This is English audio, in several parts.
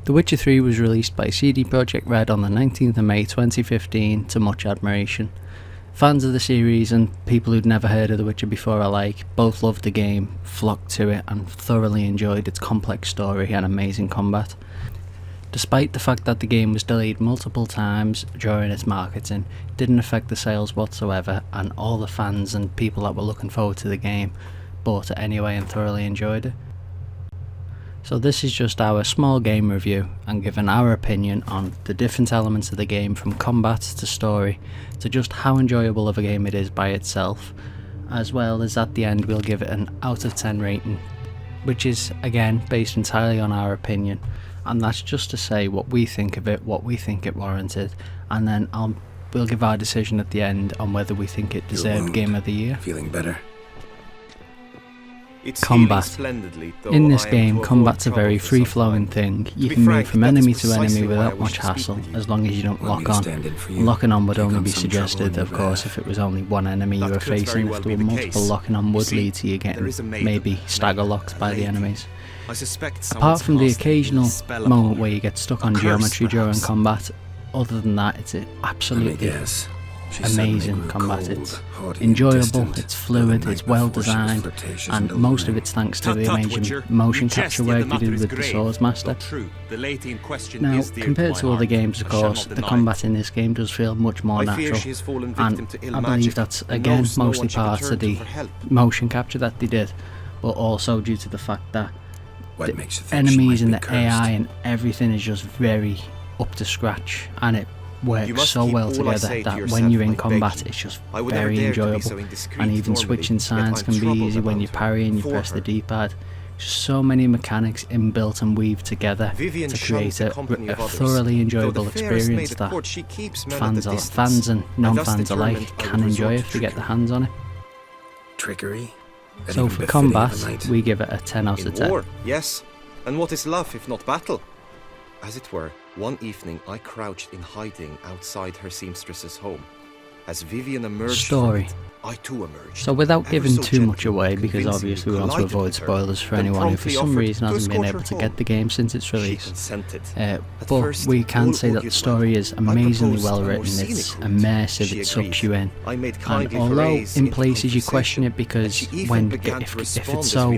The Witcher 3 was released by CD Projekt Red on the 19th of May 2015 to much admiration. Fans of the series and people who'd never heard of The Witcher before alike both loved the game, flocked to it and thoroughly enjoyed its complex story and amazing combat. Despite the fact that the game was delayed multiple times during its marketing, it didn't affect the sales whatsoever, and all the fans and people that were looking forward to the game bought it anyway and thoroughly enjoyed it. So this is just our small game review and giving our opinion on the different elements of the game, from combat to story to just how enjoyable of a game it is by itself, as well as at the end we'll give it an out of 10 rating, which is again based entirely on our opinion, and that's just to say what we think of it, what we think it warranted, and then we'll give our decision at the end on whether we think it deserved Game of the Year. Feeling better? Combat. In this game, combat's a very free-flowing thing. You can move from enemy to enemy without much hassle, as long as you don't lock on. Locking on would only be suggested, of course, if it was only one enemy you were facing. If there were multiple, locking on would lead to you getting maybe stagger locked by the enemies. Apart from the occasional moment where you get stuck on geometry during combat, other than that, it's absolutely amazing combat. It's enjoyable, it's fluid, it's well designed, and most of it's thanks to the amazing motion capture work they did with the Swordsmaster. Now, compared to other games, of course, the combat in this game does feel much more natural, and I believe that's again mostly part of the motion capture that they did, but also due to the fact that the enemies and the AI and everything is just very up to scratch, and it works so well together that when you're in combat it's just very enjoyable, and even switching signs can be easy when you parry and you press the D-pad. Just so many mechanics inbuilt and weaved together to create a thoroughly enjoyable experience that fans and non-fans alike can enjoy if they get their hands on it. Trickery? So for combat, we give it a 10 out of 10. Yes, and what is love if not battle? As it were, one evening I crouched in hiding outside her seamstress's home. As Vivian emerged from it, I too emerged. So without giving too much away, because obviously we want to avoid spoilers for anyone who for some reason hasn't been able to get the game since its release, but we can say that the story is amazingly well written, it's immersive, it sucks you in, and although in places you question it because if it's so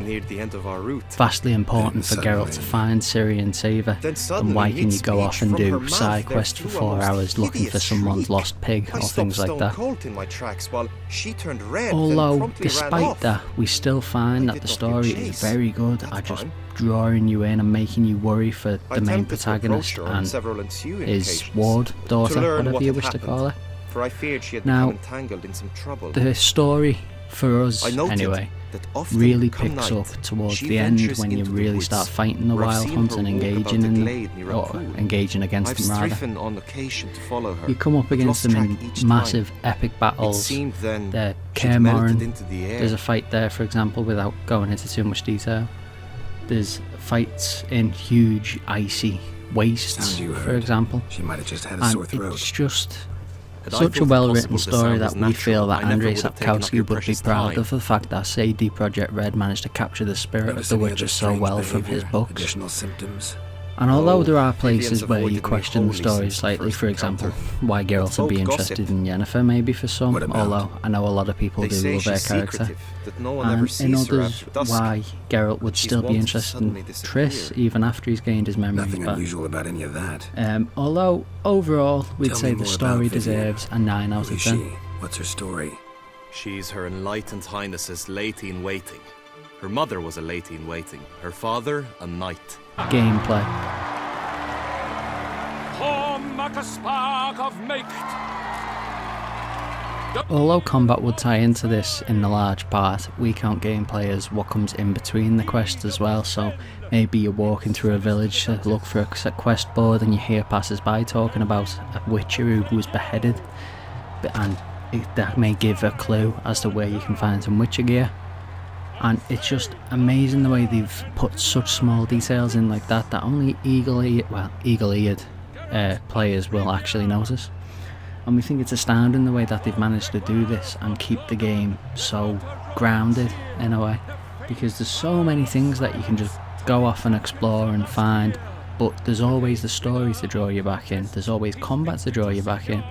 vastly important for Geralt to find Ciri and save her, then why can you go off and do side quests for 4 hours looking for someone's lost pig or things like that? Although, despite that, we still find that the story is very good at just drawing you in and making you worry for the main protagonist and his ward, daughter, whatever you wish to call her. Now, the story, for us anyway, really picks up towards the end when you really start fighting the Wild Hunt and engaging in them, or engaging against them rather. You come up against them in massive epic battles. The Kaer Morhen, there's a fight there for example, without going into too much detail. There's fights in huge icy wastes for example, and it's just such a well-written story that we feel that Andrzej Sapkowski would be proud of the fact that CD Projekt Red managed to capture the spirit of The Witcher so well from his books. And although there are places where you question the story slightly, for example, why Geralt would be interested in Yennefer maybe for some, although I know a lot of people do love their character, and in others why Geralt would still be interested in Triss even after he's gained his memories back. Although overall we'd say the story deserves a 9 out of 10. What's her story? She's Her Enlightened Highness's lady-in-waiting. Her mother was a lady-in-waiting, her father a knight. Gameplay. Although combat would tie into this in a large part, we count gameplay as what comes in between the quests as well, so maybe you're walking through a village to look for a quest board and you hear passers-by talking about a witcher who was beheaded, and that may give a clue as to where you can find some witcher gear. And it's just amazing the way they've put such small details in like that only eagle-eared players will actually notice. And we think it's astounding the way that they've managed to do this and keep the game so grounded in a way, because there's so many things that you can just go off and explore and find, but there's always the story to draw you back in, there's always combat to draw you back in,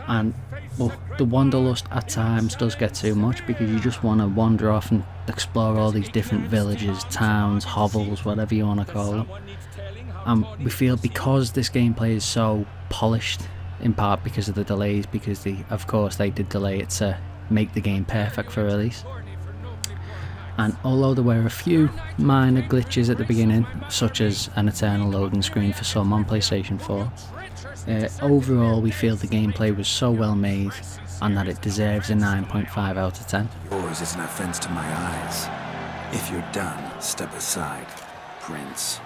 and well, the wanderlust at times does get too much because you just want to wander off and explore all these different villages, towns, hovels, whatever you want to call them. And we feel because this gameplay is so polished, in part because of the delays, because of course they did delay it to make the game perfect for release. And although there were a few minor glitches at the beginning, such as an eternal loading screen for some on PlayStation 4, overall we feel the gameplay was so well made and that it deserves a 9.5 out of 10. Yours is an offense to my eyes. If you're done, step aside, Prince.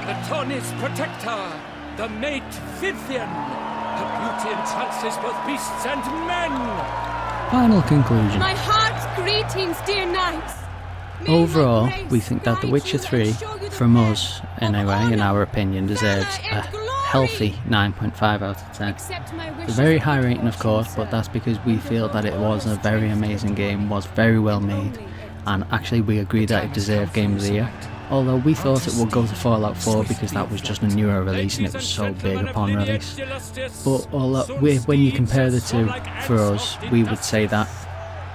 The Tawny's protector, the mate Vivian. Her beauty entrances both beasts and men. Final conclusion. My heart's greetings, dear knights. Overall, we think that The Witcher 3, from us anyway, in our opinion, deserves a healthy 9.5 out of 10. It's a very high rating, of course, but that's because we feel that it was a very amazing game, was very well made, and actually we agree that it deserved Game of the Year. Although we thought it would go to Fallout 4 because that was just a newer release and it was so big upon release. But when you compare the two, for us, we would say that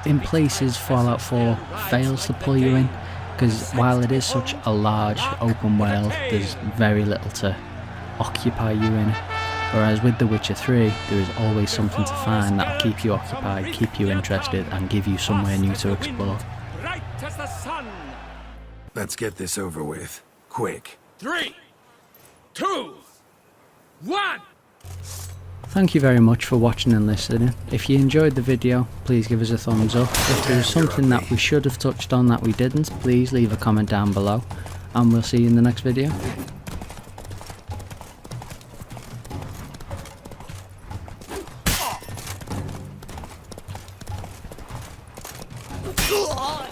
in places Fallout 4 fails to pull you in, because while it is such a large open world, there's very little to occupy you in it. Whereas with The Witcher 3, there is always something to find that'll keep you occupied, keep you interested, and give you somewhere new to explore. Let's get this over with. Quick. 3, 2, 1. Thank you very much for watching and listening. If you enjoyed the video, please give us a thumbs up. If there was something that we should have touched on that we didn't, please leave a comment down below. And we'll see you in the next video. God.